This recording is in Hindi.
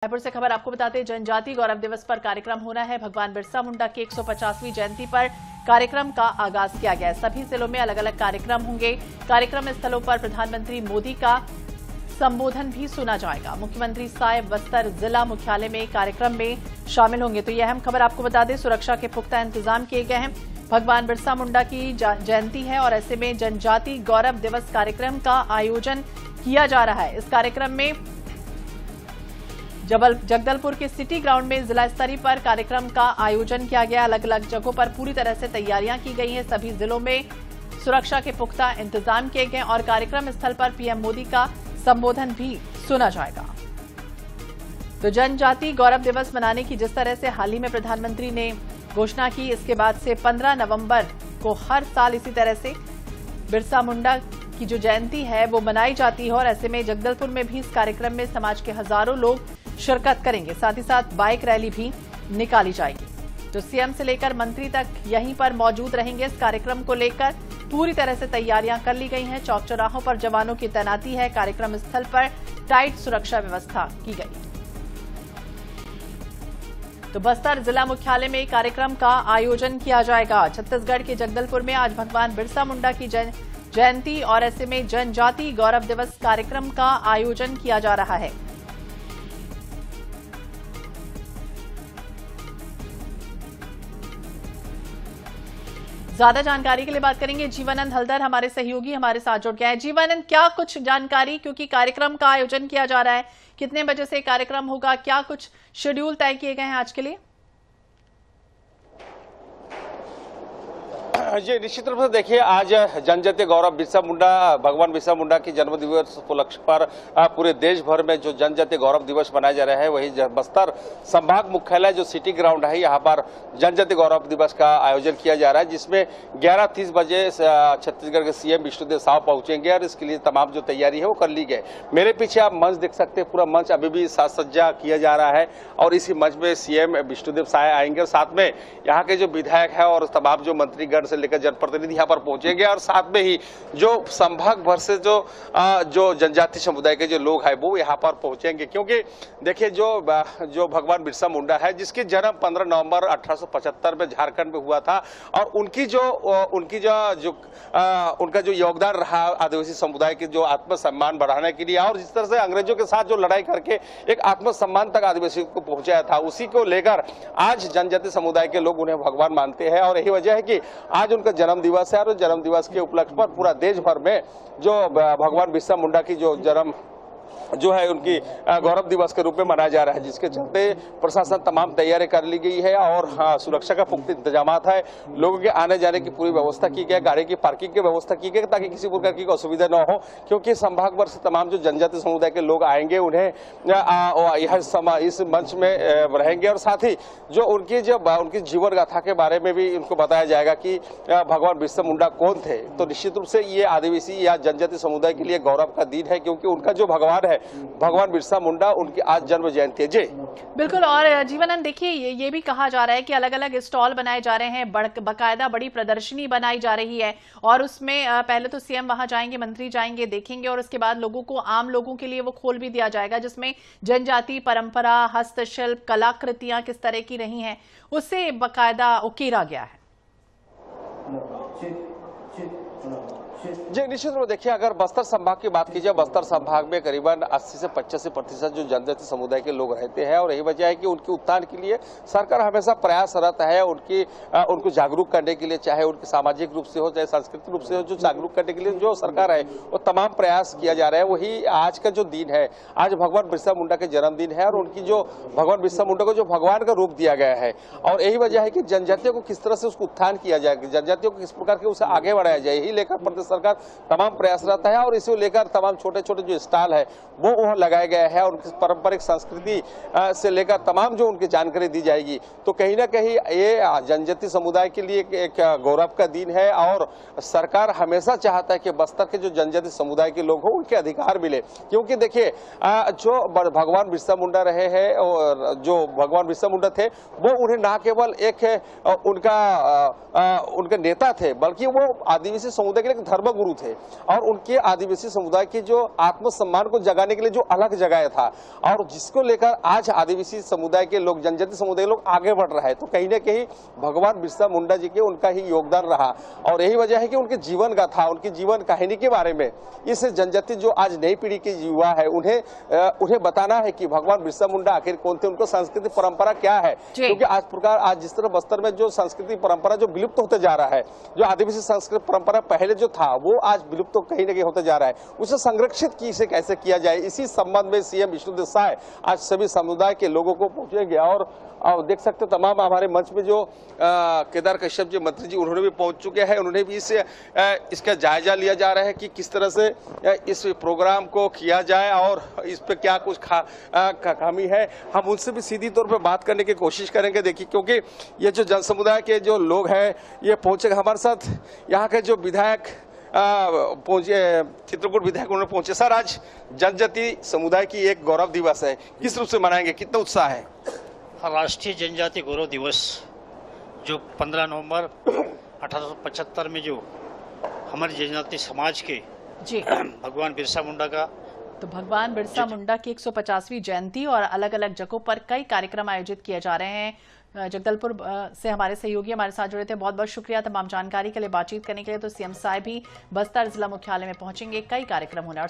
रायपुर से खबर आपको बताते हैं, जनजाति गौरव दिवस पर कार्यक्रम होना है। भगवान बिरसा मुंडा की 150वीं जयंती पर कार्यक्रम का आगाज किया गया है। सभी जिलों में अलग अलग कार्यक्रम होंगे। कार्यक्रम स्थलों पर प्रधानमंत्री मोदी का संबोधन भी सुना जाएगा। मुख्यमंत्री साय बस्तर जिला मुख्यालय में कार्यक्रम में शामिल होंगे। तो यह अहम खबर आपको बता दें, सुरक्षा के पुख्ता इंतजाम किए गए हैं। भगवान बिरसा मुंडा की जयंती है और ऐसे में जनजाति गौरव दिवस कार्यक्रम का आयोजन किया जा रहा है। इस कार्यक्रम में जगदलपुर के सिटी ग्राउंड में जिला स्तरीय पर कार्यक्रम का आयोजन किया गया। अलग अलग जगहों पर पूरी तरह से तैयारियां की गई हैं। सभी जिलों में सुरक्षा के पुख्ता इंतजाम किए गए और कार्यक्रम स्थल पर पीएम मोदी का संबोधन भी सुना जाएगा। तो जनजाति गौरव दिवस मनाने की जिस तरह से हाल ही में प्रधानमंत्री ने घोषणा की, इसके बाद से 15 नवंबर को हर साल इसी तरह से बिरसा मुंडा की जो जयंती है वो मनाई जाती है और ऐसे में जगदलपुर में भी इस कार्यक्रम में समाज के हजारों लोग शिरकत करेंगे। साथ ही साथ बाइक रैली भी निकाली जाएगी। तो सीएम से लेकर मंत्री तक यहीं पर मौजूद रहेंगे। इस कार्यक्रम को लेकर पूरी तरह से तैयारियां कर ली गई हैं। चौक चौराहों पर जवानों की तैनाती है। कार्यक्रम स्थल पर टाइट सुरक्षा व्यवस्था की गई। तो बस्तर जिला मुख्यालय में कार्यक्रम का आयोजन किया जाएगा। छत्तीसगढ़ के जगदलपुर में आज भगवान बिरसा मुंडा की जयंती और ऐसे में जनजाति गौरव दिवस कार्यक्रम का आयोजन किया जा रहा है। ज्यादा जानकारी के लिए बात करेंगे। जीवानंद हलदर हमारे सहयोगी हमारे साथ जुड़ गए हैं। जीवानंद, क्या कुछ जानकारी, क्योंकि कार्यक्रम का आयोजन किया जा रहा है, कितने बजे से कार्यक्रम होगा, क्या कुछ शेड्यूल तय किए गए हैं आज के लिए? जी निश्चित रूप से देखिए, आज जनजातीय गौरव बिरसा मुंडा, भगवान बिरसा मुंडा की जन्म दिवस उपलक्ष्य पर पूरे देश भर में जो जनजातीय गौरव दिवस मनाया जा रहा है, वही बस्तर संभाग मुख्यालय जो सिटी ग्राउंड है, यहाँ पर जनजातीय गौरव दिवस का आयोजन किया जा रहा है, जिसमें 11:30 बजे छत्तीसगढ़ के सीएम विष्णुदेव साय पहुंचेंगे और इसके लिए तमाम जो तैयारी है वो कर ली गई। मेरे पीछे आप मंच देख सकते हैं, पूरा मंच अभी भी साज सज्जा किया जा रहा है और इसी मंच में सीएम विष्णुदेव साय आएंगे और साथ में यहाँ के जो विधायक है और तमाम जो मंत्रीगण से लेकर जनप्रतिनिधि यहाँ पर पहुंचेंगे और साथ में ही जो संभाग भर से जो जनजाति समुदाय के जो लोग हैं वो यहाँ पर पहुंचेंगे। क्योंकि देखिए, जो भगवान बिरसा मुंडा है, जिसकी जन्म 15 नवंबर 1875 में झारखंड में हुआ था और उनका जो योगदान रहा आदिवासी समुदाय के जो आत्मसम्मान बढ़ाने के लिए और जिस तरह से अंग्रेजों के साथ जो लड़ाई करके एक आत्मसम्मान तक आदिवासी को पहुंचाया था, उसी को लेकर आज जनजाति समुदाय के लोग उन्हें भगवान मानते हैं और यही वजह है कि आज उनका जन्म दिवस है और जन्म दिवस के उपलक्ष्य पर पूरा देश भर में जो भगवान बिरसा मुंडा की जो जन्म जो है उनकी गौरव दिवस के रूप में मनाया जा रहा है, जिसके चलते प्रशासन तमाम तैयारी कर ली गई है और सुरक्षा का पुख्ता इंतजाम है। लोगों के आने जाने की पूरी व्यवस्था की गई, गाड़ी की पार्किंग की व्यवस्था की गई ताकि किसी प्रकार की असुविधा न हो, क्योंकि संभाग भर से तमाम जो जनजाति समुदाय के लोग आएंगे, उन्हें इस मंच में रहेंगे और साथ ही जो उनकी जीवन गाथा के बारे में भी उनको बताया जाएगा कि भगवान बिरसा मुंडा कौन थे। तो निश्चित रूप से ये आदिवासी या जनजाति समुदाय के लिए गौरव का दिन है, क्योंकि उनका जो भगवान है भगवान बिरसा मुंडा, उनकी आज जन्म जयंती है। जी बिल्कुल। और जीवानंद, देखिए ये भी कहा जा रहा है कि अलग अलग स्टॉल बनाए जा रहे हैं, बकायदा बड़ी प्रदर्शनी बनाई जा रही है और उसमें पहले तो सीएम वहां जाएंगे, मंत्री जाएंगे, देखेंगे और उसके बाद लोगों को, आम लोगों के लिए वो खोल भी दिया जाएगा, जिसमें जनजाति परंपरा, हस्तशिल्प, कलाकृतियां किस तरह की रही हैं उससे बकायदा उकेरा गया है। जी निश्चित रूप देखिए, अगर बस्तर संभाग की बात की जाए, बस्तर संभाग में करीबन 80 से 85% जो जनजाति समुदाय के लोग रहते हैं और यही वजह है कि उनके उत्थान के लिए सरकार हमेशा प्रयासरत है। उनको जागरूक करने के लिए, चाहे उनके सामाजिक रूप से हो चाहे सांस्कृतिक रूप से हो, जो जागरूक करने के लिए जो सरकार है वो तमाम प्रयास किया जा रहा है। वही आज का जो दिन है, आज भगवान बिरसा मुंडा के जन्मदिन है और उनकी जो भगवान बिरसा मुंडा को जो भगवान का रूप दिया गया है और यही वजह है कि जनजातियों को किस तरह से उसको उत्थान किया जाए, जनजातियों को किस प्रकार के उसे आगे बढ़ाया जाए, यही लेकर प्रदेश सरकार तमाम प्रयासरत है और इसे लेकर तमाम छोटे छोटे जो स्टॉल है वो वहां लगाए गए हैं और उनकी पारंपरिक संस्कृति से लेकर तमाम जो उनकी जानकारी दी जाएगी। तो कहीं ना कहीं ये जनजाति समुदाय के लिए एक गौरव का दिन है और सरकार हमेशा चाहता है कि बस्तर के जो जनजाति समुदाय के लोग हो उनके अधिकार मिले, क्योंकि देखिए जो भगवान बिरसा मुंडा रहे हैं और जो भगवान बिरसा मुंडा थे वो उन्हें ना केवल एक उनका नेता थे, बल्कि वो आदिवासी समुदाय के लिए धर्मगुरु गुरु थे और उनके आदिवासी समुदाय के जो आत्मसम्मान को जगाने के लिए जो अलग जगाया था और जिसको लेकर आज आदिवासी समुदाय के लोग, जनजाति समुदाय के लोग आगे बढ़ रहे हैं, तो कहीं ना कहीं भगवान बिरसा मुंडा जी के उनका ही योगदान रहा। और यही वजह है कि उनके जीवन गाथा, उनकी जीवन कहानी के बारे में इस जनजाति जो आज नई पीढ़ी के युवा है उन्हें बताना है कि भगवान बिरसा मुंडा आखिर कौन थे, उनको सांस्कृतिक परंपरा क्या है। क्योंकि आज जिस तरह बस्तर में जो सांस्कृतिक परंपरा जो विलुप्त होते जा रहा है, जो आदिवासी सांस्कृतिक परंपरा पहले जो था वो आज विलुप्त तो कहीं ना कहीं होते जा रहा है, उसे संरक्षित इसे कैसे किया जाए, इसी संबंध में सीएम विष्णुदेव साय आज सभी समुदाय के लोगों को पहुंचेंगे। और देख सकते हो तमाम हमारे मंच में जो केदार कश्यप जी मंत्री जी उन्होंने भी पहुंच चुके हैं, उन्होंने भी इसका जायजा लिया जा रहा है कि किस तरह से इस प्रोग्राम को किया जाए और इस पे क्या कुछ खामी है। हम उनसे भी सीधी तौर पे बात करने की कोशिश करेंगे। देखिए, क्योंकि ये जो जन समुदाय के जो लोग हैं ये पहुंचे हमारे साथ, यहाँ के जो विधायक पहुंचे, चित्रकूट विधायक उन्होंने पहुंचे। सर, आज जनजाति समुदाय की एक गौरव दिवस है, किस रूप से मनाएंगे, कितना उत्साह है? राष्ट्रीय जनजाति गौरव दिवस जो 15 नवंबर 1875 में जो हमारे जनजाति समाज के जी भगवान बिरसा मुंडा का, तो भगवान बिरसा मुंडा की 150वीं जयंती और अलग अलग जगहों पर कई कार्यक्रम आयोजित किए जा रहे हैं। जगदलपुर से हमारे सहयोगी हमारे साथ जुड़े थे, बहुत बहुत शुक्रिया तमाम जानकारी के लिए, बातचीत करने के लिए। तो सीएम साय भी बस्तर जिला मुख्यालय में पहुंचेंगे, कई कार्यक्रम होने और